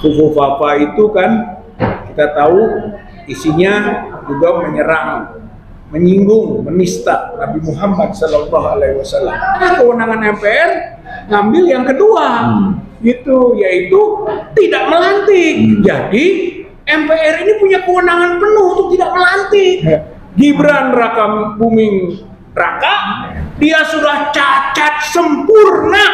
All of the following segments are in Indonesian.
Fufufafa itu kan kita tahu isinya juga menyerang, menyinggung, menista Nabi Muhammad SAW. Kewenangan MPR ngambil yang kedua, gitu, yaitu tidak melantik. Jadi MPR ini punya kewenangan penuh untuk tidak melantik. Gibran Raka Buming Raka, dia sudah cacat sempurna.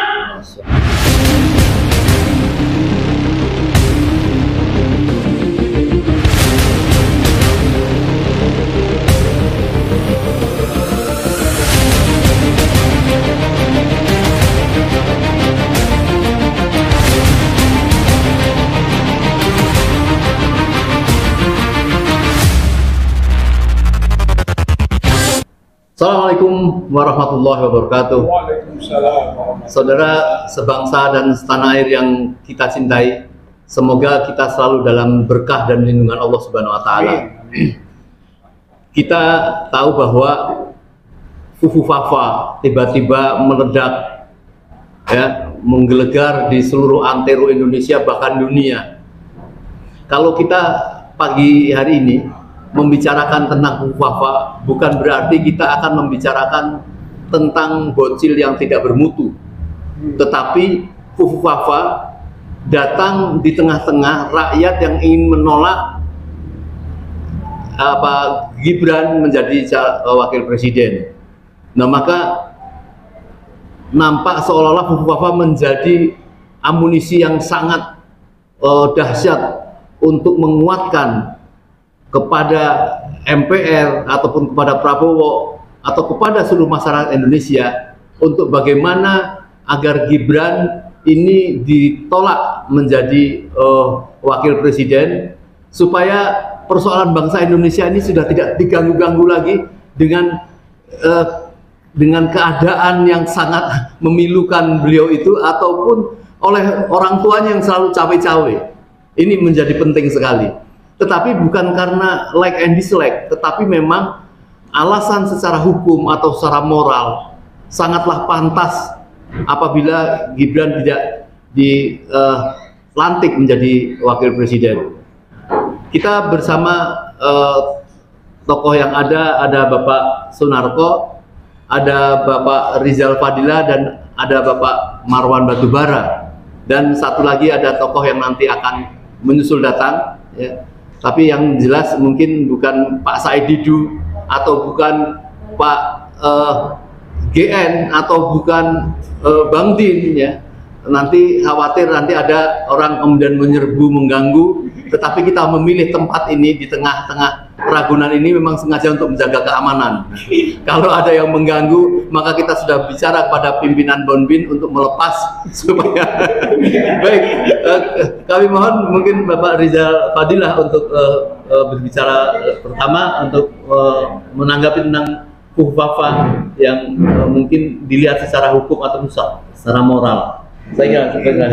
Assalamualaikum warahmatullahi wabarakatuh. Waalaikumsalam. Saudara sebangsa dan setanah air yang kita cintai, semoga kita selalu dalam berkah dan lindungan Allah Subhanahu wa taala. Kita tahu bahwa Fufufafa tiba-tiba meledak, ya, menggelegar di seluruh antero Indonesia bahkan dunia. Kalau kita pagi hari ini membicarakan tentang Fufufafa, bukan berarti kita akan membicarakan tentang bocil yang tidak bermutu, tetapi Fufufafa datang di tengah-tengah rakyat yang ingin menolak Gibran menjadi wakil presiden. Nah, maka nampak seolah-olah Fufufafa menjadi amunisi yang sangat dahsyat untuk menguatkan kepada MPR ataupun kepada Prabowo atau kepada seluruh masyarakat Indonesia untuk bagaimana agar Gibran ini ditolak menjadi wakil presiden, supaya persoalan bangsa Indonesia ini sudah tidak diganggu-ganggu lagi dengan keadaan yang sangat memilukan beliau itu ataupun oleh orang tuanya yang selalu cawe-cawe. Ini menjadi penting sekali. Tetapi bukan karena like and dislike, tetapi memang alasan secara hukum atau secara moral sangatlah pantas apabila Gibran tidak dilantik menjadi wakil presiden. Kita bersama tokoh yang ada Bapak Sunarko, ada Bapak Rizal Fadila, dan ada Bapak Marwan Batubara, dan satu lagi ada tokoh yang nanti akan menyusul datang, ya. Tapi yang jelas mungkin bukan Pak Said Didu atau bukan Pak GN atau bukan Bang Din, ya. Nanti khawatir nanti ada orang kemudian menyerbu, mengganggu. Tetapi kita memilih tempat ini di tengah-tengah Ragunan ini memang sengaja untuk menjaga keamanan. Kalau ada yang mengganggu, maka kita sudah bicara kepada pimpinan Bonbin untuk melepas supaya baik. Kami mohon mungkin Bapak Rizal Fadilah untuk berbicara pertama untuk menanggapi tentang Fufufafa yang mungkin dilihat secara hukum atau secara moral. Saya kira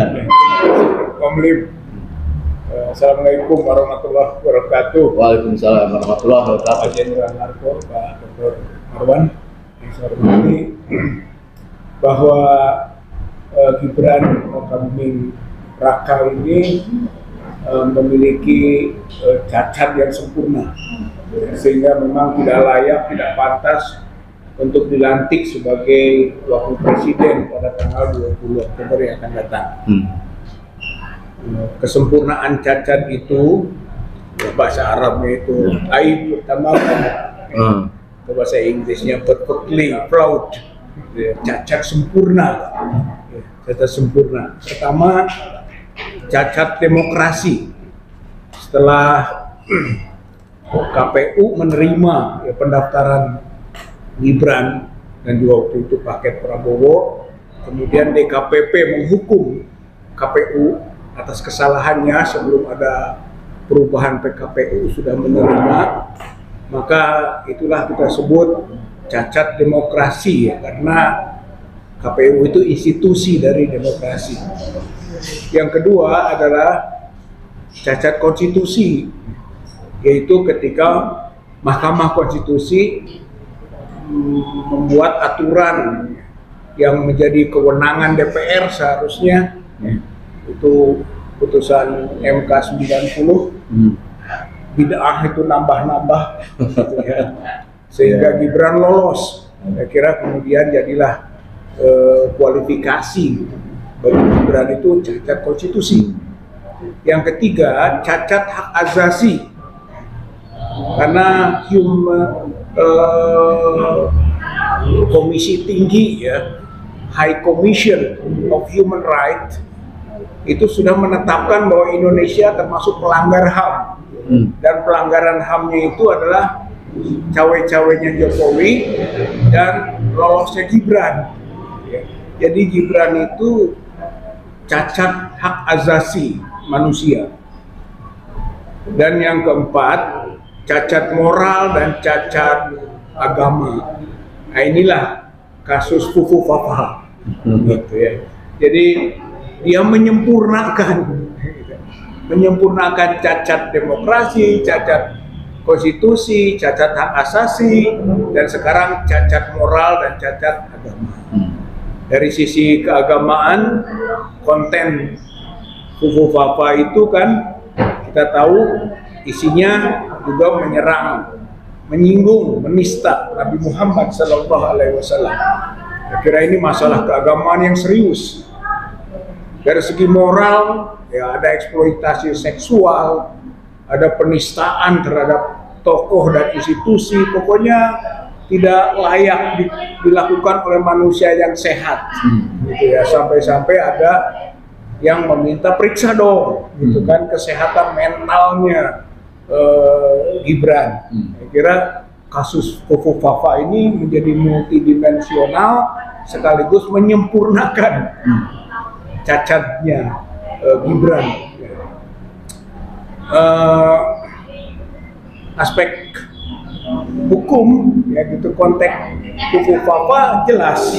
Assalamualaikum warahmatullahi wabarakatuh. Waalaikumsalam warahmatullahi wabarakatuh. Pak Jenderal Narko, Pak Dr. Marwan, yang saya hormati, bahwa Gibran Raka Buming Raka ini memiliki cacat yang sempurna, sehingga memang tidak layak, tidak pantas untuk dilantik sebagai wakil presiden pada tanggal 20 Oktober yang akan datang. Kesempurnaan cacat itu, bahasa Arabnya itu aib pertama, bahasa Inggrisnya perfectly proud, cacat sempurna. Cacat sempurna. Pertama, cacat demokrasi. Setelah KPU menerima pendaftaran Gibran dan juga waktu itu paket Prabowo, kemudian DKPP menghukum KPU atas kesalahannya sebelum ada perubahan PKPU sudah menerima, maka itulah kita sebut cacat demokrasi, ya, karena KPU itu institusi dari demokrasi. Yang kedua adalah cacat konstitusi, yaitu ketika Mahkamah Konstitusi membuat aturan yang menjadi kewenangan DPR seharusnya itu putusan MK 90, bid'ah itu nambah-nambah gitu ya. Sehingga Gibran lolos. Saya kira kemudian jadilah kualifikasi bagi Gibran itu cacat konstitusi. Yang ketiga, cacat hak asasi. Karena Komisi Tinggi ya, High Commission of Human Rights itu sudah menetapkan bahwa Indonesia termasuk pelanggar HAM. Dan pelanggaran HAM-nya itu adalah cawe-cawenya Jokowi dan lolosnya Gibran. Jadi Gibran itu cacat hak asasi manusia. Dan yang keempat, cacat moral dan cacat agama. Nah, inilah kasus Fufu Fafa. Gitu ya. Jadi dia menyempurnakan cacat demokrasi, cacat konstitusi, cacat hak asasi, dan sekarang cacat moral dan cacat agama. Dari sisi keagamaan, konten Fufu Fafa itu kan kita tahu isinya juga menyerang, menyinggung, menista Nabi Muhammad SAW. Saya kira ini masalah keagamaan yang serius. Dari segi moral, ya ada eksploitasi seksual, ada penistaan terhadap tokoh dan institusi, pokoknya tidak layak dilakukan oleh manusia yang sehat, gitu ya. Sampai-sampai ada yang meminta periksa dong, gitu kan, kesehatan mentalnya Gibran. Saya kira kasus Fufu Fafa ini menjadi multidimensional sekaligus menyempurnakan cacatnya Gibran. Aspek hukum ya gitu, konteks Fufu Fafa jelas.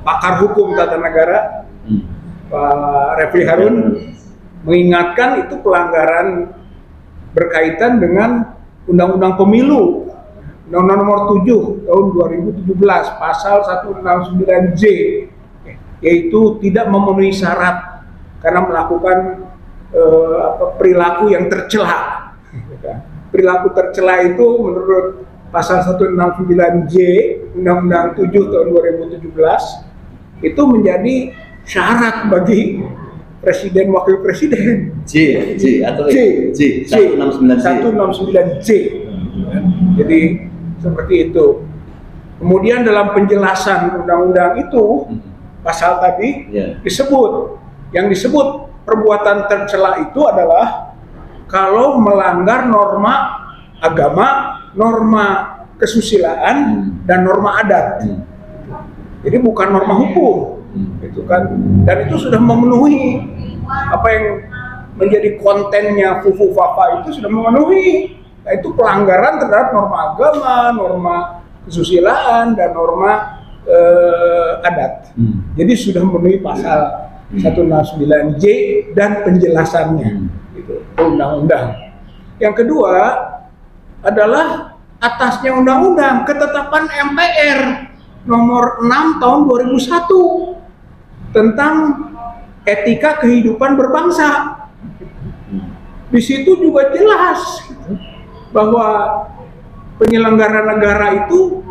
Pakar hukum tata negara Pak Refli Harun mengingatkan itu pelanggaran berkaitan dengan Undang-Undang Pemilu, Undang-Undang Nomor 7 tahun 2017 pasal 169J, yaitu tidak memenuhi syarat karena melakukan perilaku yang tercela. Perilaku tercela itu menurut pasal 169J Undang-Undang 7 tahun 2017 itu menjadi syarat bagi presiden wakil presiden. J 169J. Jadi seperti itu. Kemudian dalam penjelasan undang-undang itu pasal tadi disebut, yang disebut perbuatan tercela itu adalah kalau melanggar norma agama, norma kesusilaan, dan norma adat. Jadi bukan norma hukum, gitu kan? Dan itu sudah memenuhi apa yang menjadi kontennya Fufu Fafa itu sudah memenuhi. Nah, itu pelanggaran terhadap norma agama, norma kesusilaan, dan norma adat. Jadi sudah memenuhi pasal 169J dan penjelasannya, gitu, undang-undang. Yang kedua adalah atasnya undang-undang ketetapan MPR nomor 6 tahun 2001 tentang etika kehidupan berbangsa. Di situ juga jelas bahwa penyelenggara negara itu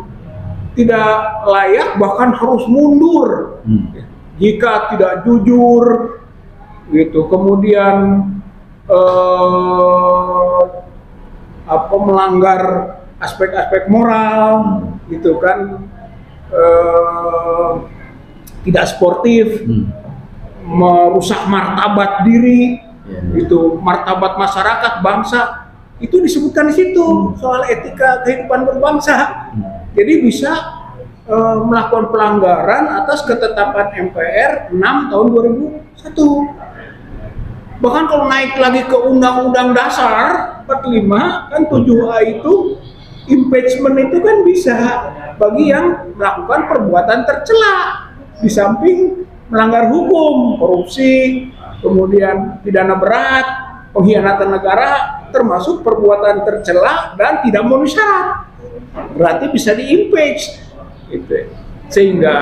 tidak layak, bahkan harus mundur jika tidak jujur, gitu. Kemudian melanggar aspek-aspek moral, gitu kan, tidak sportif, merusak martabat diri, gitu, martabat masyarakat, bangsa, itu disebutkan di situ soal etika kehidupan berbangsa. Jadi bisa melakukan pelanggaran atas ketetapan MPR 6 tahun 2001. Bahkan kalau naik lagi ke Undang-Undang Dasar 45 kan 7A itu impeachment itu kan bisa bagi yang melakukan perbuatan tercela di samping melanggar hukum, korupsi, kemudian pidana berat, pengkhianatan negara, termasuk perbuatan tercela dan tidak memenuhi syarat. Berarti bisa di-impeach, gitu. Sehingga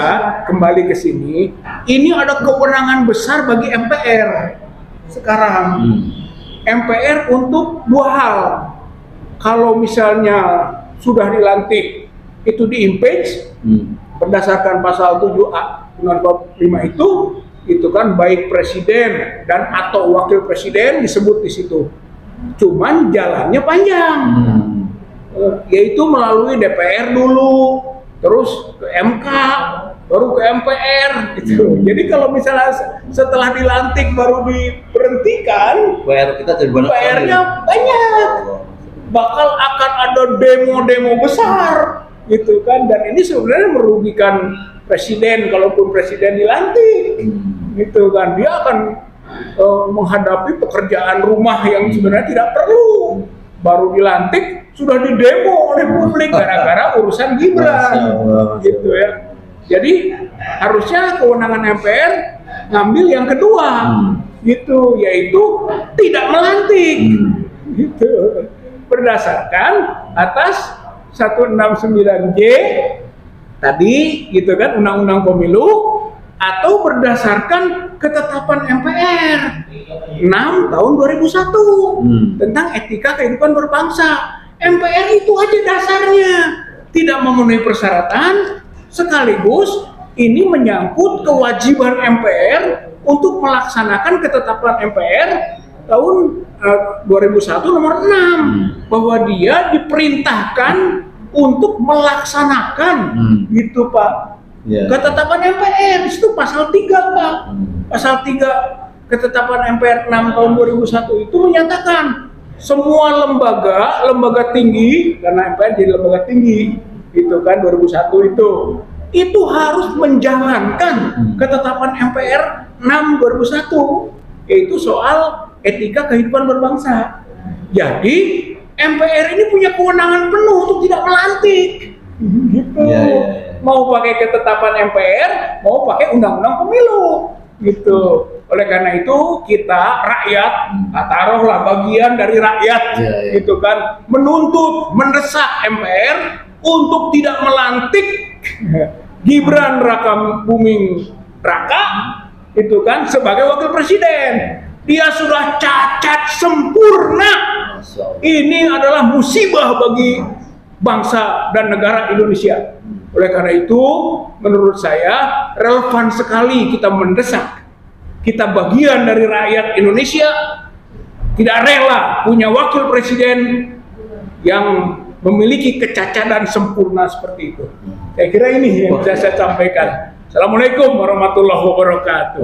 kembali ke sini, ini ada kewenangan besar bagi MPR sekarang. MPR untuk dua hal. Kalau misalnya sudah dilantik itu di-impeach berdasarkan pasal 7A Undang-Undang 45 itu kan baik presiden dan atau wakil presiden disebut di situ. Cuman jalannya panjang. Yaitu melalui DPR dulu, terus ke MK, baru ke MPR gitu. Jadi kalau misalnya setelah dilantik baru diberhentikan, PR-nya banyak. Bakal akan ada demo-demo besar gitu kan, dan ini sebenarnya merugikan presiden kalaupun presiden dilantik gitu kan. Dia akan menghadapi pekerjaan rumah yang sebenarnya tidak perlu. Baru dilantik sudah didemo oleh publik gara-gara urusan Gibran gitu ya. Jadi harusnya kewenangan MPR ngambil yang kedua gitu, yaitu tidak melantik gitu, berdasarkan atas 169J tadi gitu kan, Undang-Undang Pemilu, atau berdasarkan ketetapan MPR 6 tahun 2001 tentang etika kehidupan berbangsa. MPR itu aja dasarnya tidak memenuhi persyaratan, sekaligus ini menyangkut kewajiban MPR untuk melaksanakan ketetapan MPR tahun 2001 nomor 6 bahwa dia diperintahkan untuk melaksanakan gitu Pak. Ketetapan MPR itu pasal 3 Pak. Pasal 3 ketetapan MPR 6 tahun 2001 itu menyatakan semua lembaga tinggi, karena MPR jadi lembaga tinggi itu kan 2001 itu harus menjalankan ketetapan MPR 6 2001, yaitu soal etika kehidupan berbangsa. Jadi MPR ini punya kewenangan penuh untuk tidak melantik gitu. Mau pakai ketetapan MPR, mau pakai undang-undang pemilu gitu. Oleh karena itu kita rakyat, taruhlah bagian dari rakyat gitu kan, menuntut, mendesak MPR untuk tidak melantik Gibran Rakabuming Raka itu kan sebagai wakil presiden. Dia sudah cacat sempurna. Ini adalah musibah bagi bangsa dan negara Indonesia. Oleh karena itu, menurut saya relevan sekali kita mendesak. Kita bagian dari rakyat Indonesia, tidak rela punya wakil presiden yang memiliki kecacatan sempurna seperti itu. Saya kira ini yang bisa saya sampaikan. Assalamualaikum warahmatullahi wabarakatuh.